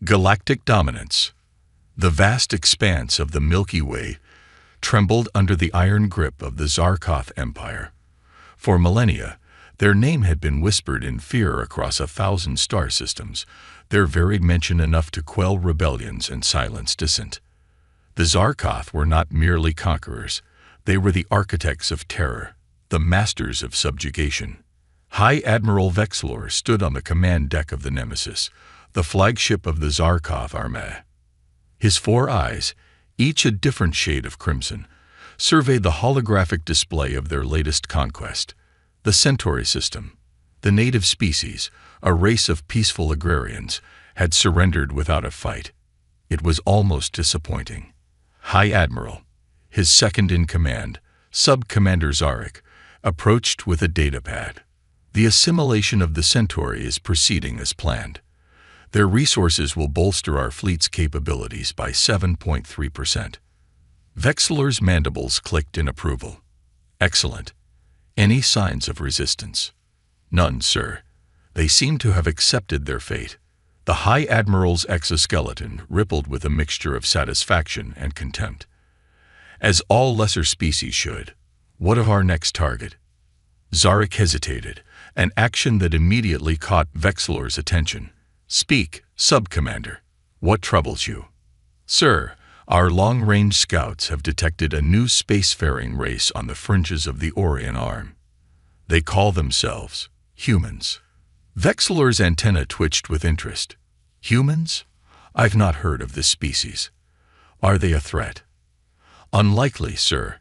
Galactic dominance. The vast expanse of the Milky Way trembled under the iron grip of the Zarkoth Empire. For millennia, their name had been whispered in fear across 1,000 star systems, their very mention enough to quell rebellions and silence dissent. The Zarkoth were not merely conquerors, they were the architects of terror, the masters of subjugation. High Admiral Vexlor stood on the command deck of the Nemesis, the flagship of the Zarkoth armée. His 4 eyes, each a different shade of crimson, surveyed the holographic display of their latest conquest, the Centauri system. The native species, a race of peaceful agrarians, had surrendered without a fight. It was almost disappointing. High Admiral, his second-in-command, Sub-Commander Zarek, approached with a datapad. The assimilation of the Centauri is proceeding as planned. Their resources will bolster our fleet's capabilities by 7.3%. Vexlor's mandibles clicked in approval. Excellent. Any signs of resistance? None, sir. They seem to have accepted their fate. The High Admiral's exoskeleton rippled with a mixture of satisfaction and contempt. As all lesser species should. What of our next target? Zarek hesitated, an action that immediately caught Vexlor's attention. Speak, Sub-Commander. What troubles you? Sir, our long-range scouts have detected a new spacefaring race on the fringes of the Orion Arm. They call themselves humans. Vexlor's antenna twitched with interest. Humans? I've not heard of this species. Are they a threat? Unlikely, sir.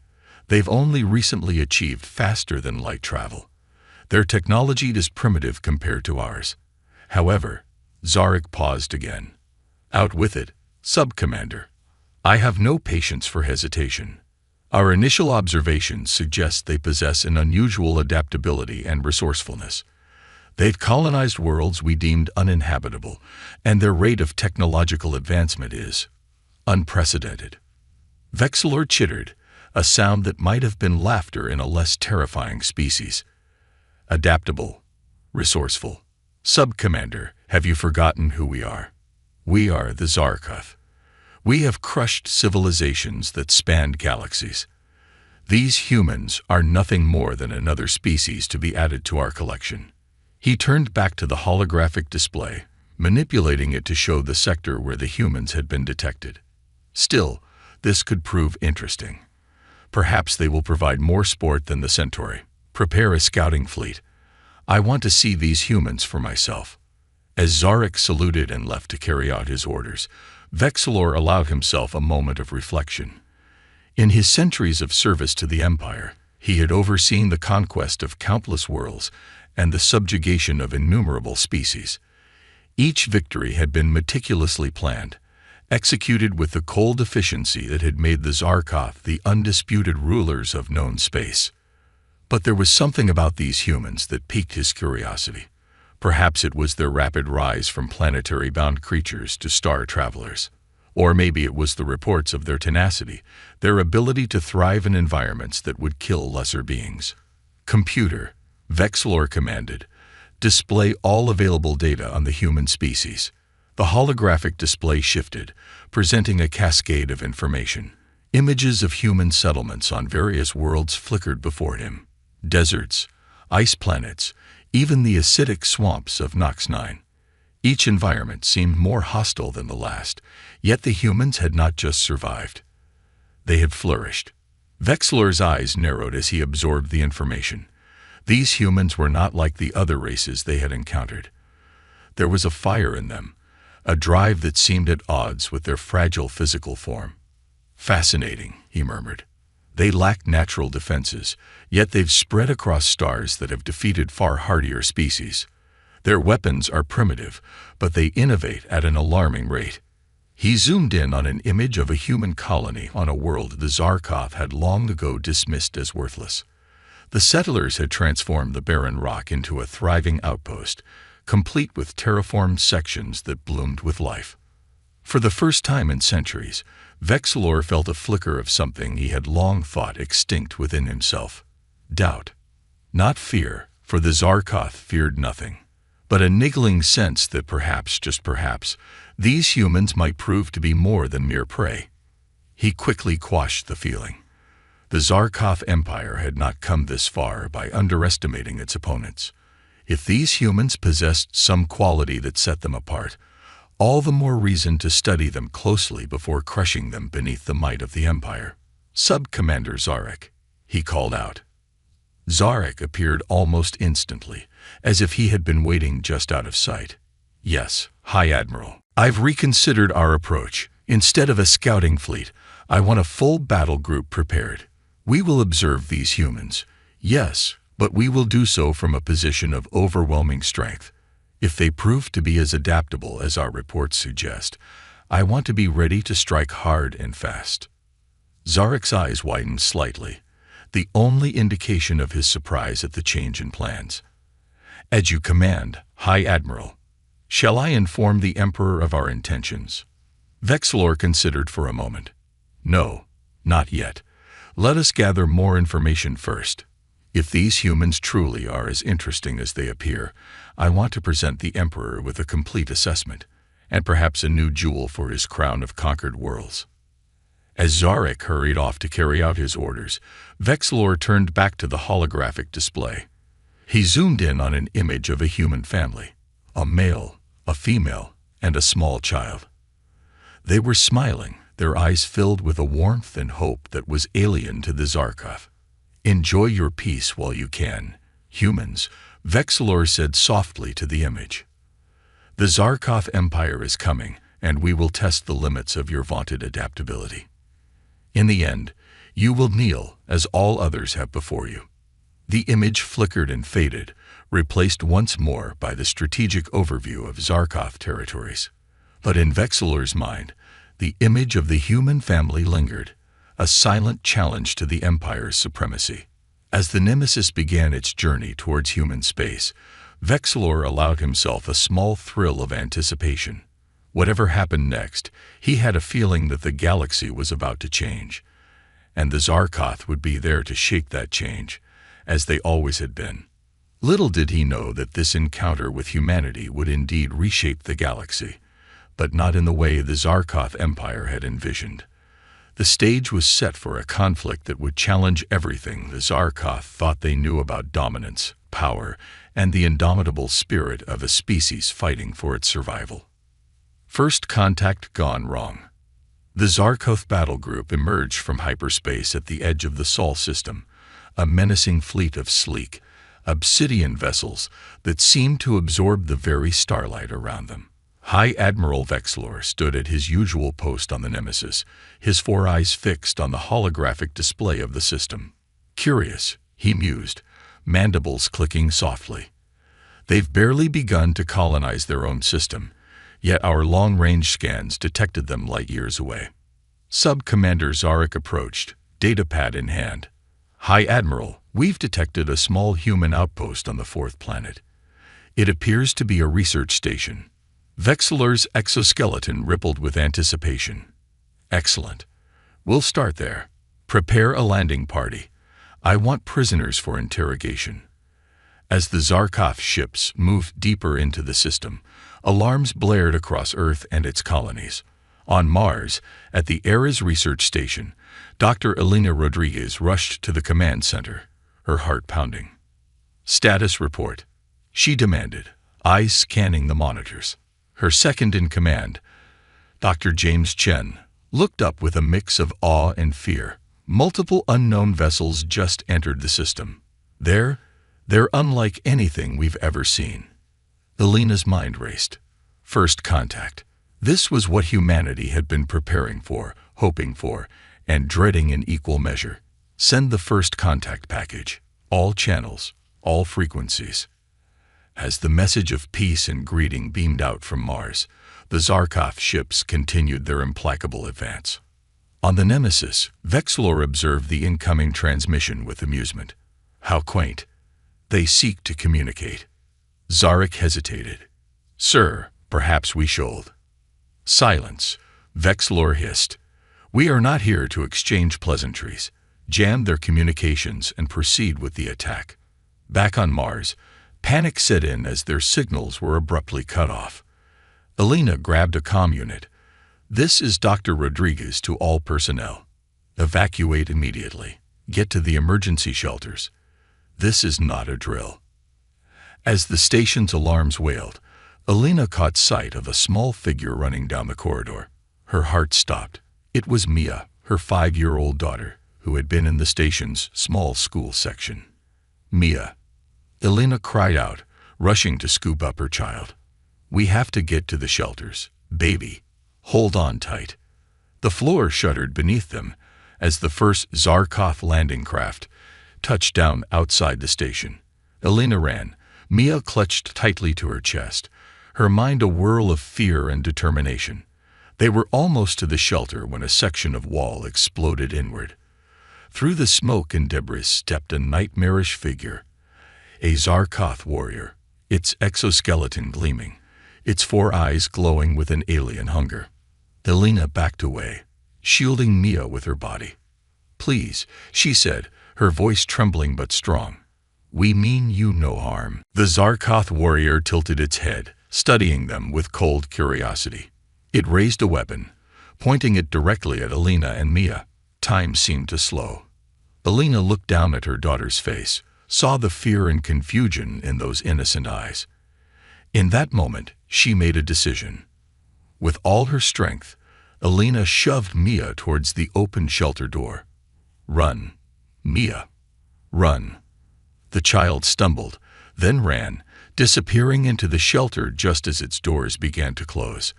They've only recently achieved faster-than-light travel. Their technology is primitive compared to ours. However, Zarek paused again. Out with it, Sub-Commander. I have no patience for hesitation. Our initial observations suggest they possess an unusual adaptability and resourcefulness. They've colonized worlds we deemed uninhabitable, and their rate of technological advancement is unprecedented. Vexlor chittered, a sound that might have been laughter in a less terrifying species. Adaptable, resourceful. Sub-Commander, have you forgotten who we are? We are the Zarkoth. We have crushed civilizations that spanned galaxies. These humans are nothing more than another species to be added to our collection. He turned back to the holographic display, manipulating it to show the sector where the humans had been detected. Still, this could prove interesting. Perhaps they will provide more sport than the Centauri. Prepare a scouting fleet. I want to see these humans for myself. As Zarek saluted and left to carry out his orders, Vexlor allowed himself a moment of reflection. In his centuries of service to the Empire, he had overseen the conquest of countless worlds and the subjugation of innumerable species. Each victory had been meticulously planned, executed with the cold efficiency that had made the Zarkoth the undisputed rulers of known space. But there was something about these humans that piqued his curiosity. Perhaps it was their rapid rise from planetary-bound creatures to star travelers. Or maybe it was the reports of their tenacity, their ability to thrive in environments that would kill lesser beings. Computer, Vexlor commanded, display all available data on the human species. The holographic display shifted, presenting a cascade of information. Images of human settlements on various worlds flickered before him. Deserts, ice planets, even the acidic swamps of Nox 9. Each environment seemed more hostile than the last, yet the humans had not just survived. They had flourished. Vexlor's eyes narrowed as he absorbed the information. These humans were not like the other races they had encountered. There was a fire in them, a drive that seemed at odds with their fragile physical form. Fascinating, he murmured. They lack natural defenses, yet they've spread across stars that have defeated far hardier species. Their weapons are primitive, but they innovate at an alarming rate. He zoomed in on an image of a human colony on a world the Zarkoth had long ago dismissed as worthless. The settlers had transformed the barren rock into a thriving outpost, complete with terraformed sections that bloomed with life. For the first time in centuries, Vexlor felt a flicker of something he had long thought extinct within himself. Doubt. Not fear, for the Zarkoth feared nothing, but a niggling sense that perhaps, just perhaps, These humans might prove to be more than mere prey. He quickly quashed the feeling. The Zarkov Empire had not come this far by underestimating its opponents. If these humans possessed some quality that set them apart, all the more reason to study them closely before crushing them beneath the might of the Empire. "Sub-Commander Zarek," he called out. Zarek appeared almost instantly, as if he had been waiting just out of sight. "Yes, High Admiral. I've reconsidered our approach. Instead of a scouting fleet, I want a full battle group prepared. We will observe these humans, yes, but we will do so from a position of overwhelming strength. If they prove to be as adaptable as our reports suggest, I want to be ready to strike hard and fast." Zarek's eyes widened slightly, the only indication of his surprise at the change in plans. "As you command, High Admiral. Shall I inform the Emperor of our intentions?" Vexilor considered for a moment. "No, not yet. Let us gather more information first. If these humans truly are as interesting as they appear, I want to present the Emperor with a complete assessment, and perhaps a new jewel for his crown of conquered worlds." As Zarek hurried off to carry out his orders, Vexilor turned back to the holographic display. He zoomed in on an image of a human family, a male, a female, and a small child. They were smiling, their eyes filled with a warmth and hope that was alien to the Zarkov. "Enjoy your peace while you can, humans," Vexilor said softly to the image. "The Zarkov Empire is coming, and we will test the limits of your vaunted adaptability. In the end, you will kneel as all others have before you." The image flickered and faded, replaced once more by the strategic overview of Zarkov territories. But in Vexilor's mind, the image of the human family lingered, a silent challenge to the Empire's supremacy. As the Nemesis began its journey towards human space, Vexilor allowed himself a small thrill of anticipation. Whatever happened next, he had a feeling that the galaxy was about to change, and the Zarkov would be there to shake that change, as they always had been. Little did he know that this encounter with humanity would indeed reshape the galaxy, but not in the way the Zarkov Empire had envisioned. The stage was set for a conflict that would challenge everything the Zarkov thought they knew about dominance, power, and the indomitable spirit of a species fighting for its survival. First contact gone wrong. The Zarkov battle group emerged from hyperspace at the edge of the Sol system, a menacing fleet of sleek, obsidian vessels that seemed to absorb the very starlight around them. High Admiral Vexilor stood at his usual post on the Nemesis, his four eyes fixed on the holographic display of the system. "Curious," he mused, mandibles clicking softly. "They've barely begun to colonize their own system, yet our long-range scans detected them light years away." Sub-Commander Zarek approached, datapad in hand. "High Admiral, we've detected a small human outpost on the fourth planet. It appears to be a research station." Vexilor's exoskeleton rippled with anticipation. "Excellent. We'll start there. Prepare a landing party. I want prisoners for interrogation." As the Zarkov ships moved deeper into the system, alarms blared across Earth and its colonies. On Mars, at the Ares Research Station, Dr. Elena Rodriguez rushed to the command center, her heart pounding. "Status report," she demanded, eyes scanning the monitors. Her second-in-command, Dr. James Chen, looked up with a mix of awe and fear. "Multiple unknown vessels just entered the system. They're unlike anything we've ever seen." Elena's mind raced. First contact. This was what humanity had been preparing for, hoping for, and dreading in equal measure. Send the first contact package. All channels, all frequencies. As the message of peace and greeting beamed out from Mars, the Zarkov ships continued their implacable advance. On the Nemesis, Vexilor observed the incoming transmission with amusement. How quaint. They seek to communicate. Zarek hesitated. "Sir, perhaps we should." "Silence," Vexilor hissed. "We are not here to exchange pleasantries. Jam their communications and proceed with the attack." Back on Mars, panic set in as their signals were abruptly cut off. Alina grabbed a comm unit. "This is Dr. Rodriguez to all personnel. Evacuate immediately. Get to the emergency shelters. This is not a drill." As the station's alarms wailed, Alina caught sight of a small figure running down the corridor. Her heart stopped. It was Mia, her 5-year-old daughter, who had been in the station's small school section. "Mia." Alina cried out, rushing to scoop up her child. "We have to get to the shelters, baby. Hold on tight." The floor shuddered beneath them as the first Zarkov landing craft touched down outside the station. Alina ran, Mia clutched tightly to her chest, her mind a whirl of fear and determination. They were almost to the shelter when a section of wall exploded inward. Through the smoke and debris stepped a nightmarish figure, a Zarkov warrior, its exoskeleton gleaming, its 4 eyes glowing with an alien hunger. Alina backed away, shielding Mia with her body. "Please," she said, her voice trembling but strong. "We mean you no harm." The Zarkov warrior tilted its head, studying them with cold curiosity. It raised a weapon, pointing it directly at Alina and Mia. Time seemed to slow. Alina looked down at her daughter's face, saw the fear and confusion in those innocent eyes. In that moment, she made a decision. With all her strength, Alina shoved Mia towards the open shelter door. "Run, Mia, run." The child stumbled, then ran, disappearing into the shelter just as its doors began to close.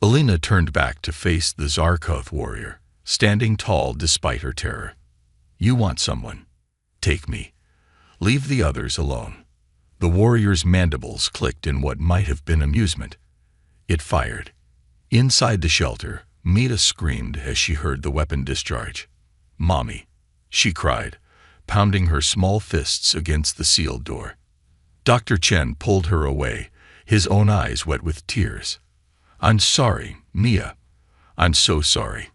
Alina turned back to face the Zarkov warrior, standing tall despite her terror. "You want someone? Take me. Leave the others alone." The warrior's mandibles clicked in what might have been amusement. It fired. Inside the shelter, Mia screamed as she heard the weapon discharge. "Mommy," she cried, pounding her small fists against the sealed door. Dr. Chen pulled her away, his own eyes wet with tears. "I'm sorry, Mia. I'm so sorry."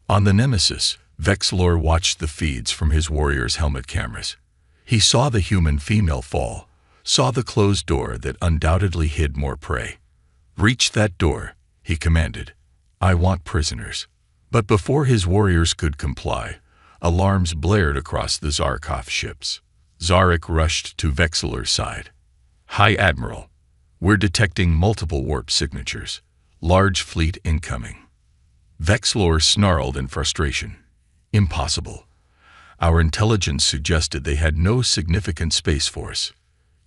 On the Nemesis, Vexlor watched the feeds from his warrior's helmet cameras. He saw the human female fall, saw the closed door that undoubtedly hid more prey. "Reach that door," he commanded. "I want prisoners." But before his warriors could comply, alarms blared across the Zarkov ships. Zarek rushed to Vexlor's side. "High Admiral, we're detecting multiple warp signatures. Large fleet incoming." Vexlor snarled in frustration. "Impossible. Our intelligence suggested they had no significant space force.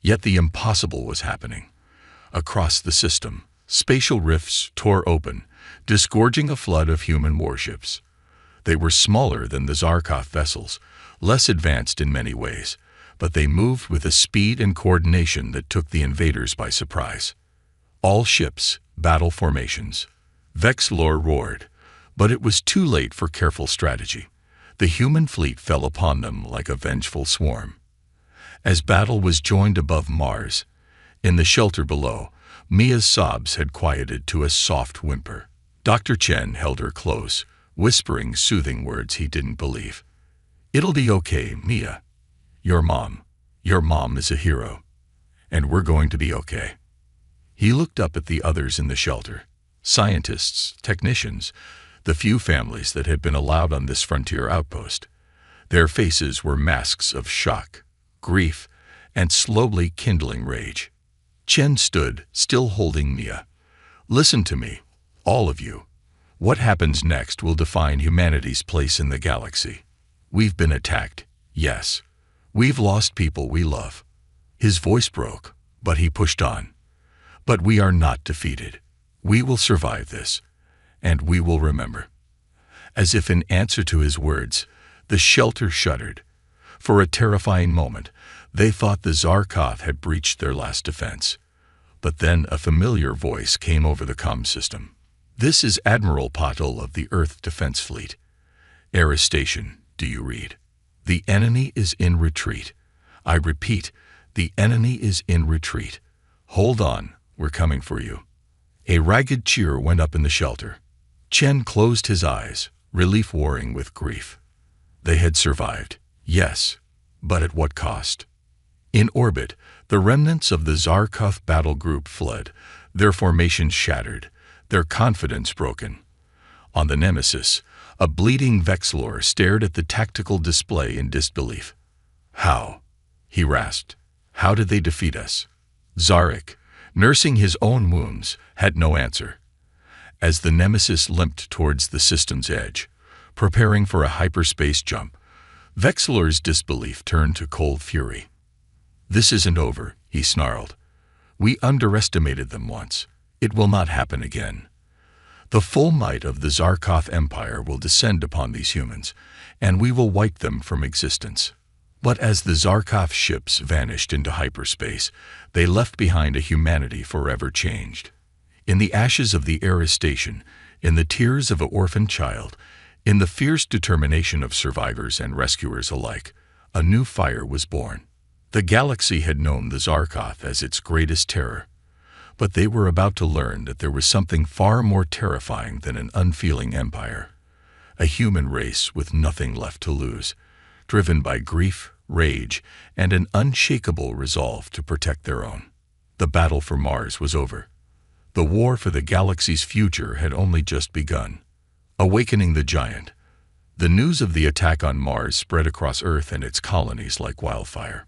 Yet the impossible was happening. Across the system, spatial rifts tore open, disgorging a flood of human warships. They were smaller than the Zarkov vessels, less advanced in many ways, but they moved with a speed and coordination that took the invaders by surprise. All ships, battle formations. Vexlor roared, but it was too late for careful strategy. The human fleet fell upon them like a vengeful swarm. As battle was joined above Mars, in the shelter below, Mia's sobs had quieted to a soft whimper. Dr. Chen held her close, whispering soothing words he didn't believe. "It'll be okay, Mia. Your mom is a hero. And we're going to be okay." He looked up at the others in the shelter. Scientists, technicians, the few families that had been allowed on this frontier outpost. Their faces were masks of shock, grief, and slowly kindling rage. Chen stood, still holding Mia. "Listen to me, all of you. What happens next will define humanity's place in the galaxy. We've been attacked, yes. We've lost people we love." His voice broke, but he pushed on. "But we are not defeated. We will survive this, and we will remember." As if in answer to his words, the shelter shuddered. For a terrifying moment, they thought the Zarkov had breached their last defense. But then a familiar voice came over the comm system. "This is Admiral Patel of the Earth Defense Fleet. Eris Station, do you read? The enemy is in retreat. I repeat, the enemy is in retreat. Hold on, we're coming for you." A ragged cheer went up in the shelter. Chen closed his eyes, relief warring with grief. They had survived, yes, but at what cost? In orbit, the remnants of the Zarkov battle group fled, their formations shattered, their confidence broken. On the Nemesis, a bleeding Vexillor stared at the tactical display in disbelief. "How?" he rasped. "How did they defeat us?" Zarek, nursing his own wounds, had no answer. As the Nemesis limped towards the system's edge, preparing for a hyperspace jump, Vexillor's disbelief turned to cold fury. "This isn't over," he snarled. "We underestimated them once. It will not happen again. The full might of the Zarkoth Empire will descend upon these humans, and we will wipe them from existence." But as the Zarkoth ships vanished into hyperspace, they left behind a humanity forever changed. In the ashes of the Eris station, in the tears of an orphaned child, in the fierce determination of survivors and rescuers alike, a new fire was born. The galaxy had known the Zarkoth as its greatest terror, but they were about to learn that there was something far more terrifying than an unfeeling empire. A human race with nothing left to lose, driven by grief, rage, and an unshakable resolve to protect their own. The battle for Mars was over. The war for the galaxy's future had only just begun. Awakening the giant, the news of the attack on Mars spread across Earth and its colonies like wildfire.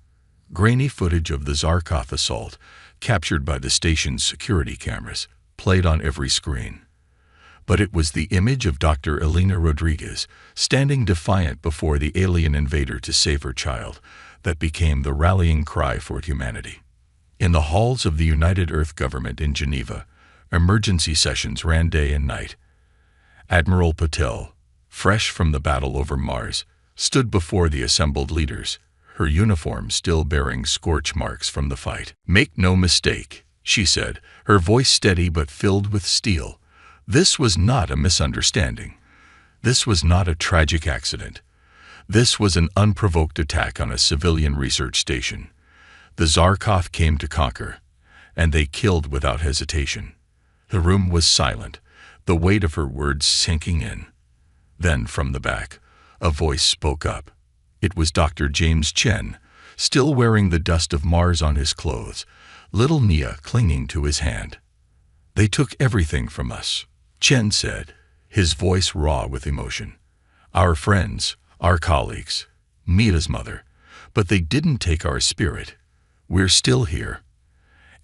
Grainy footage of the Zarkoth assault, captured by the station's security cameras, played on every screen. But it was the image of Dr. Elena Rodriguez, standing defiant before the alien invader to save her child, that became the rallying cry for humanity. In the halls of the United Earth Government in Geneva, emergency sessions ran day and night. Admiral Patel, fresh from the battle over Mars, stood before the assembled leaders, her uniform still bearing scorch marks from the fight. "Make no mistake," she said, her voice steady but filled with steel. "This was not a misunderstanding. This was not a tragic accident. This was an unprovoked attack on a civilian research station. The Zarkoth came to conquer, and they killed without hesitation." The room was silent, the weight of her words sinking in. Then, from the back, a voice spoke up. It was Dr. James Chen, still wearing the dust of Mars on his clothes, little Nia clinging to his hand. "They took everything from us," Chen said, his voice raw with emotion. "Our friends, our colleagues, Mita's mother, but they didn't take our spirit. We're still here,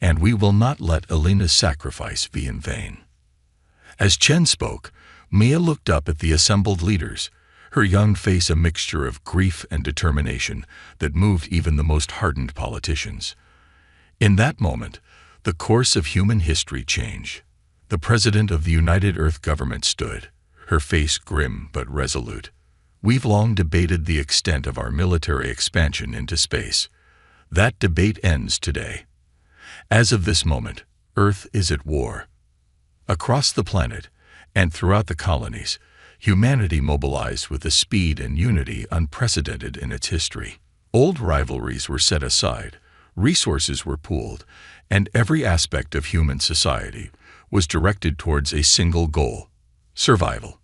and we will not let Elena's sacrifice be in vain." As Chen spoke, Mia looked up at the assembled leaders, her young face a mixture of grief and determination that moved even the most hardened politicians. In that moment, the course of human history changed. The President of the United Earth Government stood, her face grim but resolute. "We've long debated the extent of our military expansion into space. That debate ends today. As of this moment, Earth is at war." Across the planet, and throughout the colonies, humanity mobilized with a speed and unity unprecedented in its history. Old rivalries were set aside, resources were pooled, and every aspect of human society was directed towards a single goal: survival.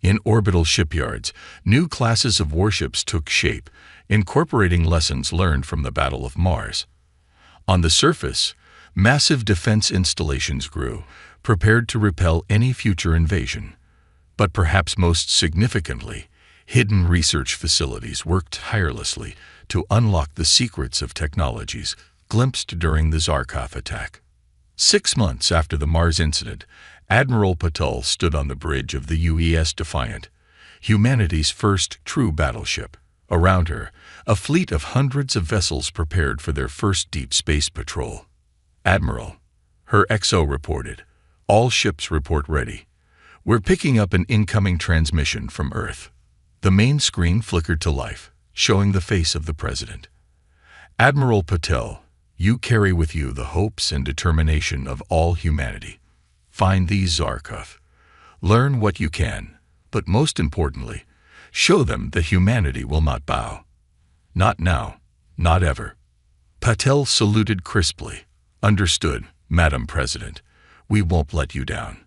In orbital shipyards, new classes of warships took shape, incorporating lessons learned from the Battle of Mars. On the surface, massive defense installations grew, prepared to repel any future invasion. But perhaps most significantly, hidden research facilities worked tirelessly to unlock the secrets of technologies glimpsed during the Zarkoth attack. 6 months after the Mars incident, Admiral Patel stood on the bridge of the UES Defiant, humanity's first true battleship. Around her, a fleet of hundreds of vessels prepared for their first deep space patrol. "Admiral," her XO reported, "all ships report ready. We're picking up an incoming transmission from Earth." The main screen flickered to life, showing the face of the President. "Admiral Patel, you carry with you the hopes and determination of all humanity. Find these Zarkoth. Learn what you can, but most importantly, show them that humanity will not bow. Not now, not ever." Patel saluted crisply. "Understood, Madam President. We won't let you down."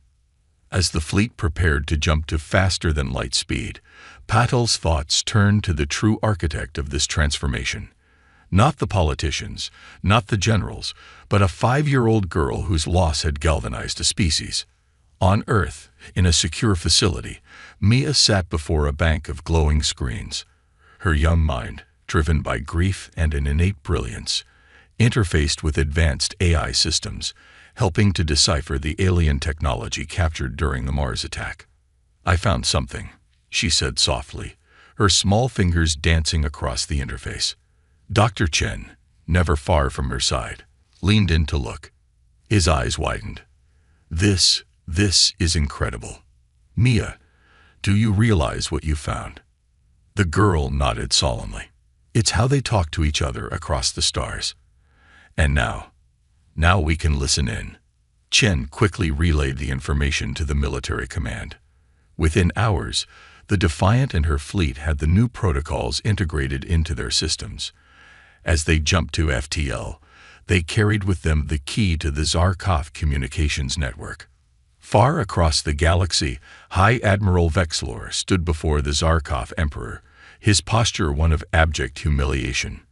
As the fleet prepared to jump to faster-than-light speed, Patel's thoughts turned to the true architect of this transformation, Not the politicians, not the generals, but a 5-year-old girl whose loss had galvanized a species. On Earth, in a secure facility, Mia sat before a bank of glowing screens. Her young mind, driven by grief and an innate brilliance, interfaced with advanced AI systems, helping to decipher the alien technology captured during the Mars attack. "I found something," she said softly, her small fingers dancing across the interface. Dr. Chen, never far from her side, leaned in to look. His eyes widened. This is incredible. "Mia, do you realize what you found?" The girl nodded solemnly. "It's how they talk to each other across the stars. And now we can listen in." Chen quickly relayed the information to the military command. Within hours, the Defiant and her fleet had the new protocols integrated into their systems. As they jumped to FTL, they carried with them the key to the Zarkov communications network. Far across the galaxy, High Admiral Vexlor stood before the Zarkov Emperor, his posture one of abject humiliation.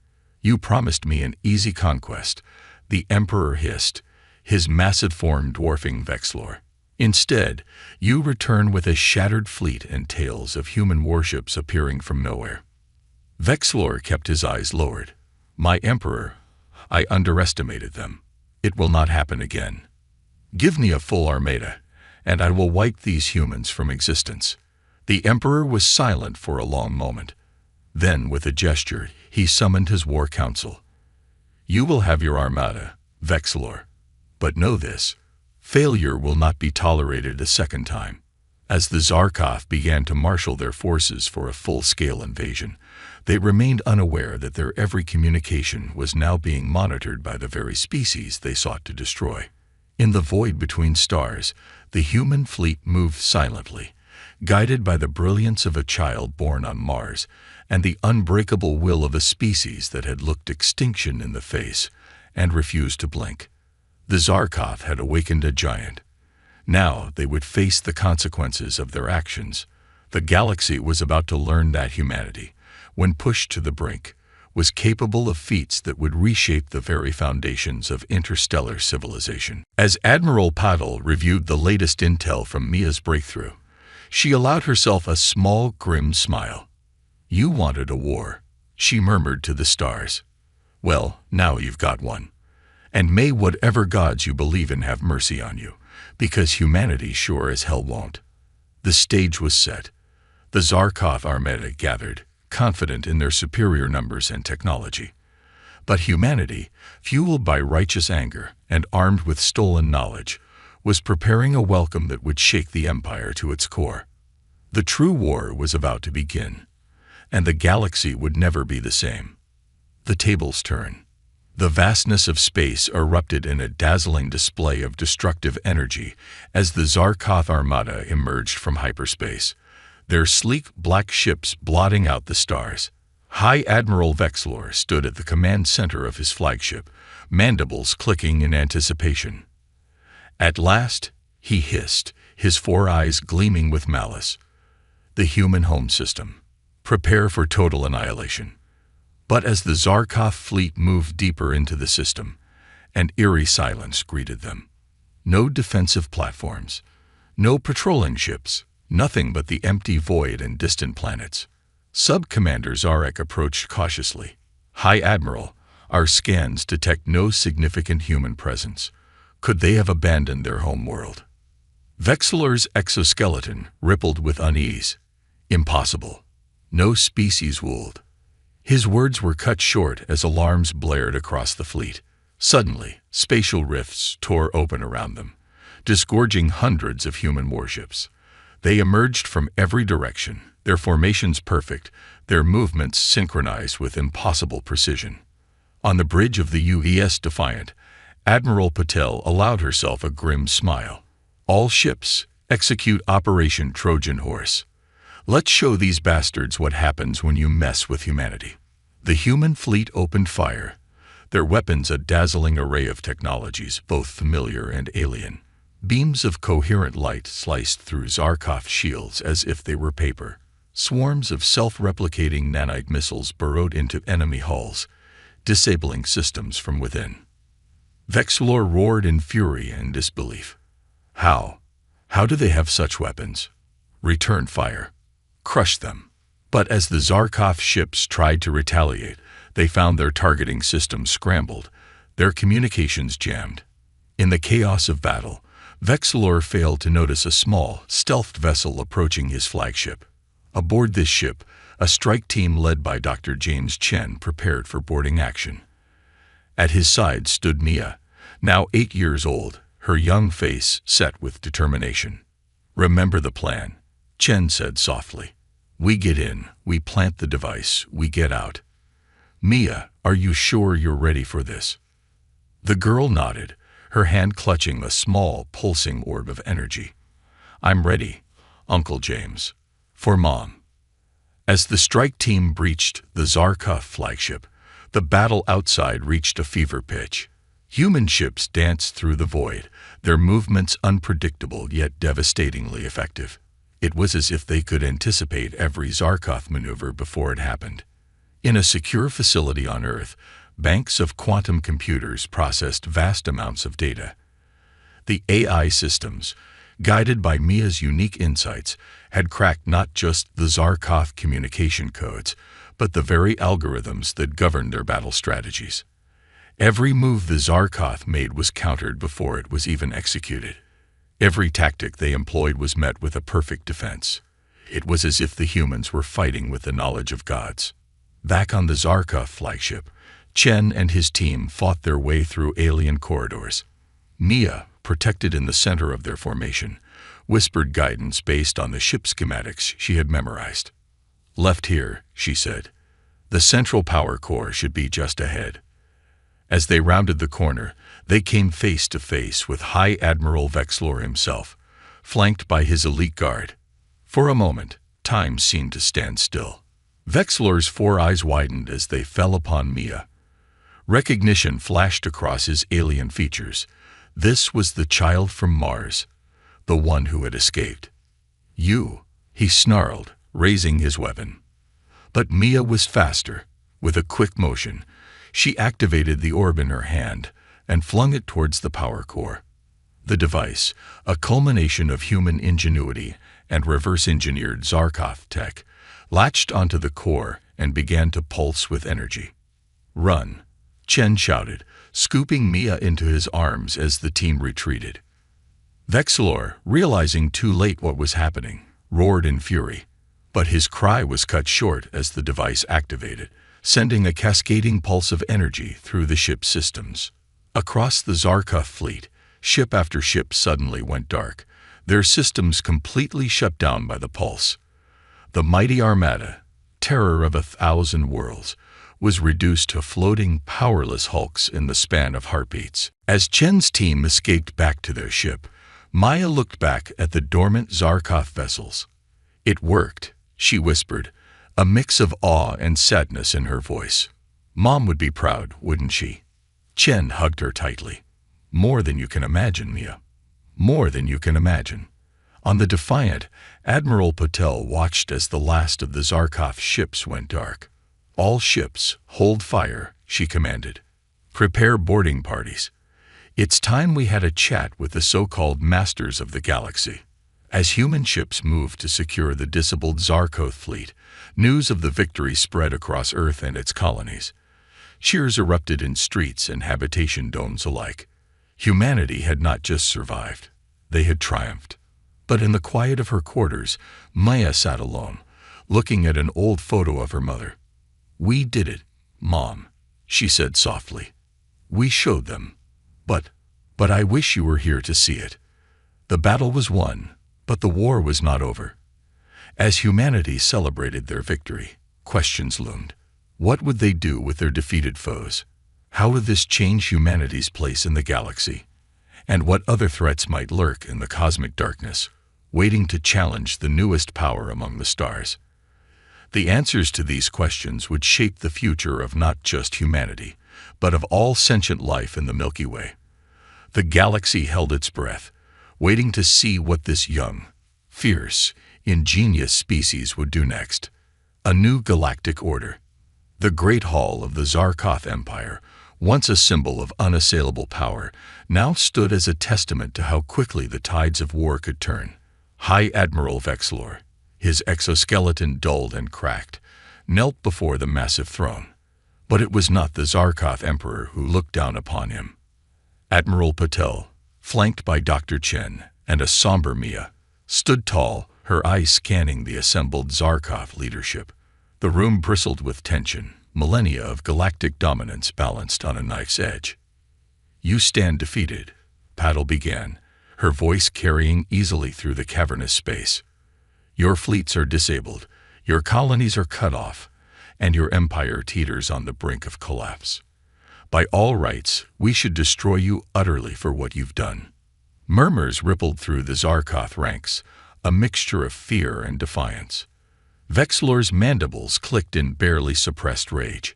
"You promised me an easy conquest," the Emperor hissed, his massive form dwarfing Vexlor. "Instead, you return with a shattered fleet and tales of human warships appearing from nowhere." Vexlor kept his eyes lowered. "My Emperor, I underestimated them. It will not happen again. Give me a full armada, and I will wipe these humans from existence." The Emperor was silent for a long moment. Then, with a gesture, he summoned his war council. "You will have your armada, Vexlor. But know this, failure will not be tolerated a second time." As the Zarkov began to marshal their forces for a full-scale invasion, they remained unaware that their every communication was now being monitored by the very species they sought to destroy. In the void between stars, the human fleet moved silently, guided by the brilliance of a child born on Mars and the unbreakable will of a species that had looked extinction in the face and refused to blink. The Zarkov had awakened a giant. Now they would face the consequences of their actions. The galaxy was about to learn that humanity, when pushed to the brink, was capable of feats that would reshape the very foundations of interstellar civilization. As Admiral Paddle reviewed the latest intel from Mia's breakthrough, she allowed herself a small, grim smile. "You wanted a war," she murmured to the stars. "Well, now you've got one. And may whatever gods you believe in have mercy on you, because humanity sure as hell won't." The stage was set. The Zarkov Armada gathered, confident in their superior numbers and technology. But humanity, fueled by righteous anger and armed with stolen knowledge, was preparing a welcome that would shake the Empire to its core. The true war was about to begin, and the galaxy would never be the same. The tables turn. The vastness of space erupted in a dazzling display of destructive energy as the Zarkov Armada emerged from hyperspace, their sleek black ships blotting out the stars. High Admiral Vexlor stood at the command center of his flagship, mandibles clicking in anticipation. At last, he hissed, his 4 eyes gleaming with malice. "The human home system. Prepare for total annihilation." But as the Zarkov fleet moved deeper into the system, an eerie silence greeted them. No defensive platforms, no patrolling ships, nothing but the empty void and distant planets. Sub-Commander Zarek approached cautiously. "High Admiral, our scans detect no significant human presence. Could they have abandoned their home world?" Vexlor's exoskeleton rippled with unease. "Impossible. No species would." His words were cut short as alarms blared across the fleet. Suddenly, spatial rifts tore open around them, disgorging hundreds of human warships. They emerged from every direction, their formations perfect, their movements synchronized with impossible precision. On the bridge of the UES Defiant, Admiral Patel allowed herself a grim smile. "All ships, execute Operation Trojan Horse. Let's show these bastards what happens when you mess with humanity." The human fleet opened fire, their weapons a dazzling array of technologies, both familiar and alien. Beams of coherent light sliced through Zarkov shields as if they were paper. Swarms of self-replicating nanite missiles burrowed into enemy hulls, disabling systems from within. Vexilor roared in fury and disbelief. How? How do they have such weapons? Return fire. Crush them. But as the Zarkov ships tried to retaliate, they found their targeting systems scrambled, their communications jammed. In the chaos of battle, Vexilor failed to notice a small, stealthed vessel approaching his flagship. Aboard this ship, a strike team led by Dr. James Chen prepared for boarding action. At his side stood Mia, now 8 years old, her young face set with determination. "Remember the plan," Chen said softly. "We get in, we plant the device, we get out." "Mia, are you sure you're ready for this?" The girl nodded, her hand clutching a small, pulsing orb of energy. "I'm ready, Uncle James. For Mom." As the strike team breached the Zarkov flagship, the battle outside reached a fever pitch. Human ships danced through the void, their movements unpredictable yet devastatingly effective. It was as if they could anticipate every Zarkov maneuver before it happened. In a secure facility on Earth, banks of quantum computers processed vast amounts of data. The AI systems, guided by Mia's unique insights, had cracked not just the Zarkov communication codes, but the very algorithms that governed their battle strategies. Every move the Zarkov made was countered before it was even executed. Every tactic they employed was met with a perfect defense. It was as if the humans were fighting with the knowledge of gods. Back on the Zarkov flagship, Chen and his team fought their way through alien corridors. Mia, protected in the center of their formation, whispered guidance based on the ship schematics she had memorized. "Left here," she said. "The central power core should be just ahead." As they rounded the corner, they came face to face with High Admiral Vexilor himself, flanked by his elite guard. For a moment, time seemed to stand still. Vexilor's 4 eyes widened as they fell upon Mia. Recognition flashed across his alien features. This was the child from Mars, the one who had escaped. "You," he snarled, raising his weapon. But Mia was faster. With a quick motion, she activated the orb in her hand and flung it towards the power core. The device, a culmination of human ingenuity and reverse-engineered Zarkov tech, latched onto the core and began to pulse with energy. "Run," Chen shouted, scooping Mia into his arms as the team retreated. Vexilor, realizing too late what was happening, roared in fury, but his cry was cut short as the device activated, sending a cascading pulse of energy through the ship's systems. Across the Zarkov fleet, ship after ship suddenly went dark, their systems completely shut down by the pulse. The mighty armada, terror of 1,000 worlds, was reduced to floating, powerless hulks in the span of heartbeats. As Chen's team escaped back to their ship, Maya looked back at the dormant Zarkov vessels. "It worked," she whispered, a mix of awe and sadness in her voice. "Mom would be proud, wouldn't she?" Chen hugged her tightly. "More than you can imagine, Mia. More than you can imagine." On the Defiant, Admiral Patel watched as the last of the Zarkov ships went dark. "All ships, hold fire," she commanded. "Prepare boarding parties. It's time we had a chat with the so-called masters of the galaxy." As human ships moved to secure the disabled Zarkov fleet, news of the victory spread across Earth and its colonies. Cheers erupted in streets and habitation domes alike. Humanity had not just survived, they had triumphed. But in the quiet of her quarters, Maya sat alone, looking at an old photo of her mother. "We did it, Mom," she said softly. "We showed them. But I wish you were here to see it." The battle was won, but the war was not over. As humanity celebrated their victory, questions loomed. What would they do with their defeated foes? How would this change humanity's place in the galaxy? And what other threats might lurk in the cosmic darkness, waiting to challenge the newest power among the stars? The answers to these questions would shape the future of not just humanity, but of all sentient life in the Milky Way. The galaxy held its breath, waiting to see what this young, fierce, ingenious species would do next. A new galactic order. The Great Hall of the Zarkoth Empire, once a symbol of unassailable power, now stood as a testament to how quickly the tides of war could turn. High Admiral Vexlor, his exoskeleton dulled and cracked, knelt before the massive throne. But it was not the Zarkoth Emperor who looked down upon him. Admiral Patel, flanked by Dr. Chen and a somber Mia, stood tall, her eyes scanning the assembled Zarkoth leadership. The room bristled with tension, millennia of galactic dominance balanced on a knife's edge. "You stand defeated," Patel began, her voice carrying easily through the cavernous space. "Your fleets are disabled, your colonies are cut off, and your empire teeters on the brink of collapse. By all rights, we should destroy you utterly for what you've done." Murmurs rippled through the Zarkoth ranks, a mixture of fear and defiance. Vexlor's mandibles clicked in barely suppressed rage.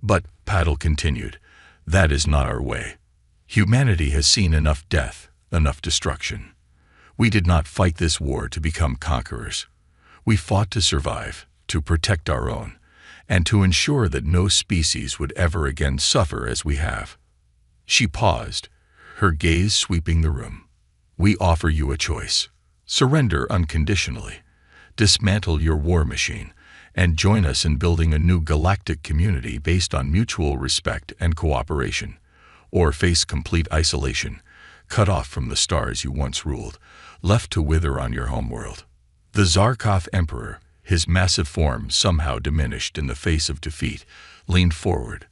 "But," Patel continued, "that is not our way. Humanity has seen enough death, enough destruction. We did not fight this war to become conquerors. We fought to survive, to protect our own, and to ensure that no species would ever again suffer as we have." She paused, her gaze sweeping the room. "We offer you a choice. Surrender unconditionally, dismantle your war machine, and join us in building a new galactic community based on mutual respect and cooperation, or face complete isolation, cut off from the stars you once ruled, left to wither on your homeworld." The Zarkoth Emperor, his massive form somehow diminished in the face of defeat, leaned forward.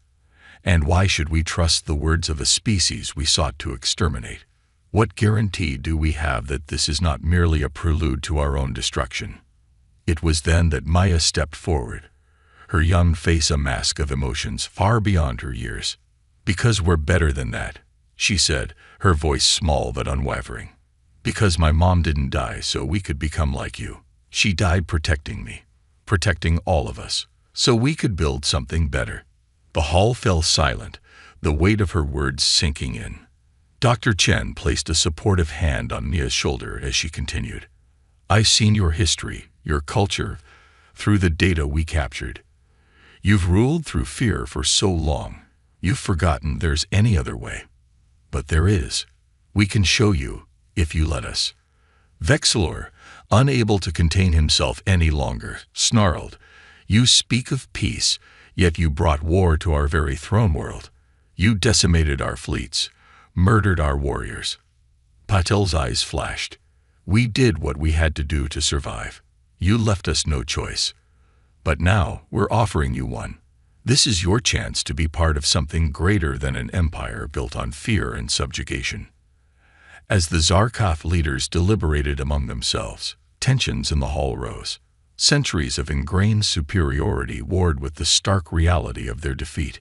"And why should we trust the words of a species we sought to exterminate? What guarantee do we have that this is not merely a prelude to our own destruction?" It was then that Maya stepped forward, her young face a mask of emotions far beyond her years. "Because we're better than that," she said, her voice small but unwavering. "Because my mom didn't die so we could become like you. She died protecting me, protecting all of us, so we could build something better." The hall fell silent, the weight of her words sinking in. Dr. Chen placed a supportive hand on Nia's shoulder as she continued. "I've seen your history, your culture, through the data we captured. You've ruled through fear for so long, you've forgotten there's any other way. But there is. We can show you, if you let us." Vexlor, unable to contain himself any longer, snarled, "You speak of peace, yet you brought war to our very throne world. You decimated our fleets, murdered our warriors." Patel's eyes flashed. "We did what we had to do to survive. You left us no choice. But now we're offering you one. This is your chance to be part of something greater than an empire built on fear and subjugation." As the Zarkoth leaders deliberated among themselves, tensions in the hall rose. Centuries of ingrained superiority warred with the stark reality of their defeat.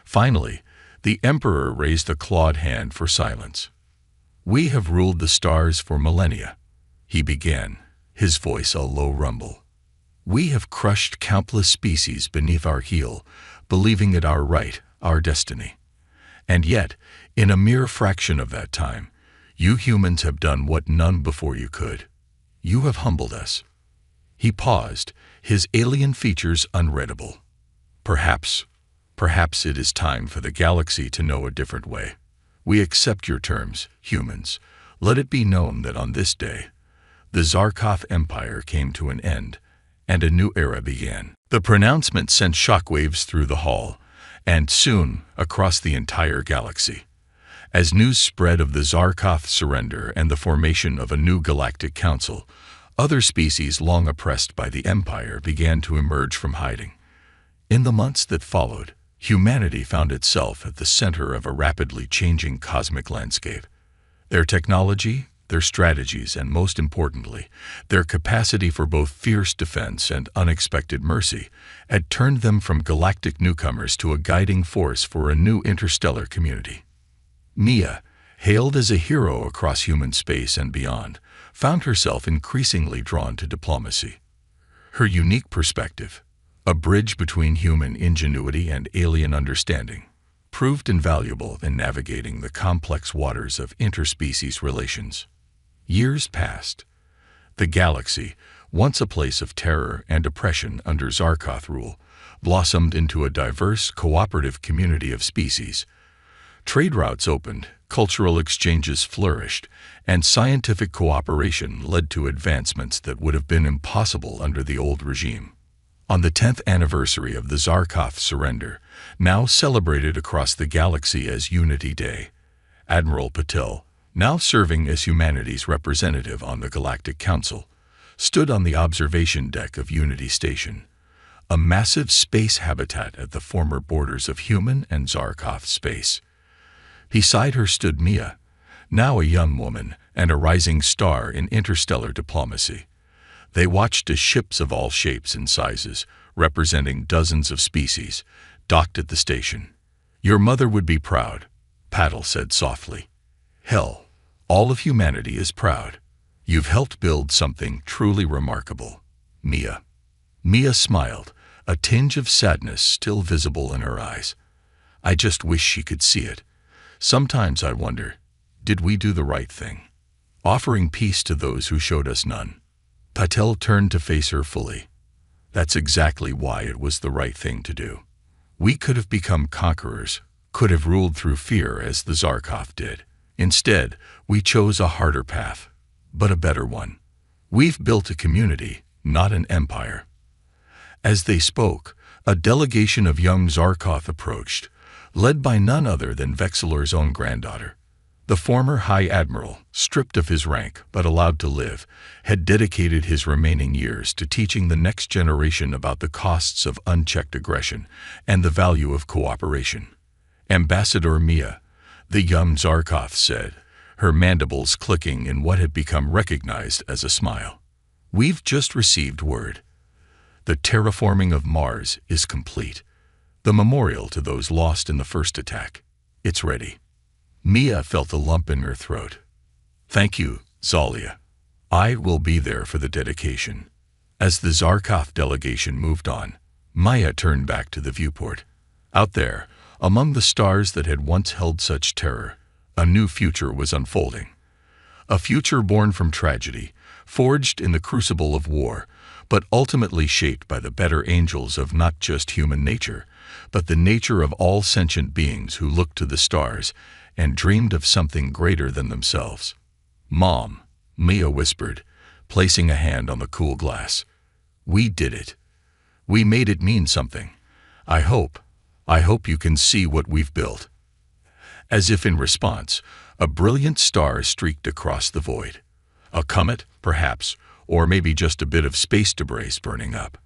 Finally, the Emperor raised a clawed hand for silence. "We have ruled the stars for millennia," he began, his voice a low rumble. "We have crushed countless species beneath our heel, believing it our right, our destiny. And yet, in a mere fraction of that time, you humans have done what none before you could. You have humbled us." He paused, his alien features unreadable. Perhaps it is time for the galaxy to know a different way. We accept your terms, humans. Let it be known that on this day, the Zarkoth Empire came to an end, and a new era began." The pronouncement sent shockwaves through the hall, and soon across the entire galaxy. As news spread of the Zarkoth surrender and the formation of a new galactic council, other species long oppressed by the Empire began to emerge from hiding. In the months that followed, humanity found itself at the center of a rapidly changing cosmic landscape. Their technology, their strategies, and most importantly, their capacity for both fierce defense and unexpected mercy had turned them from galactic newcomers to a guiding force for a new interstellar community. Mia, hailed as a hero across human space and beyond, found herself increasingly drawn to diplomacy. Her unique perspective, a bridge between human ingenuity and alien understanding, proved invaluable in navigating the complex waters of interspecies relations. Years passed. The galaxy, once a place of terror and oppression under Zarkoth rule, blossomed into a diverse, cooperative community of species. Trade routes opened, cultural exchanges flourished, and scientific cooperation led to advancements that would have been impossible under the old regime. On the 10th anniversary of the Zarkov surrender, now celebrated across the galaxy as Unity Day, Admiral Patel, now serving as humanity's representative on the Galactic Council, stood on the observation deck of Unity Station, a massive space habitat at the former borders of human and Zarkov space. Beside her stood Mia, now a young woman and a rising star in interstellar diplomacy. They watched as ships of all shapes and sizes, representing dozens of species, docked at the station. "Your mother would be proud," Paddle said softly. "Hell, all of humanity is proud. You've helped build something truly remarkable, Mia." Mia smiled, a tinge of sadness still visible in her eyes. "I just wish she could see it. Sometimes I wonder, did we do the right thing? Offering peace to those who showed us none." Patel turned to face her fully. "That's exactly why it was the right thing to do. We could have become conquerors, could have ruled through fear as the Zarkov did. Instead, we chose a harder path, but a better one. We've built a community, not an empire." As they spoke, a delegation of young Zarkov approached, led by none other than Vexilor's own granddaughter. The former High Admiral, stripped of his rank but allowed to live, had dedicated his remaining years to teaching the next generation about the costs of unchecked aggression and the value of cooperation. "Ambassador Mia," the young Zarkov said, her mandibles clicking in what had become recognized as a smile. "We've just received word. The terraforming of Mars is complete. The memorial to those lost in the first attack. It's ready." Mia felt a lump in her throat. "Thank you, Zalia. I will be there for the dedication." As the Zarkov delegation moved on, Maya turned back to the viewport. Out there, among the stars that had once held such terror, a new future was unfolding. A future born from tragedy, forged in the crucible of war, but ultimately shaped by the better angels of not just human nature, but the nature of all sentient beings who looked to the stars and dreamed of something greater than themselves. "Mom," Mia whispered, placing a hand on the cool glass. "We did it. We made it mean something. I hope you can see what we've built." As if in response, a brilliant star streaked across the void. A comet, perhaps, or maybe just a bit of space debris burning up.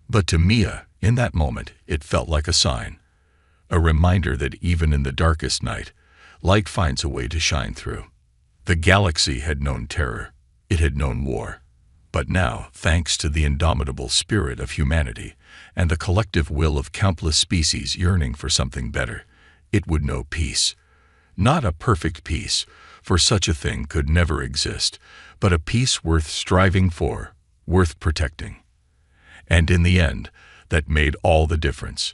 But to Mia, in that moment, it felt like a sign. A reminder that even in the darkest night, light finds a way to shine through. The galaxy had known terror. It had known war. But now, thanks to the indomitable spirit of humanity and the collective will of countless species yearning for something better, it would know peace. Not a perfect peace, for such a thing could never exist, but a peace worth striving for, worth protecting. And in the end, that made all the difference.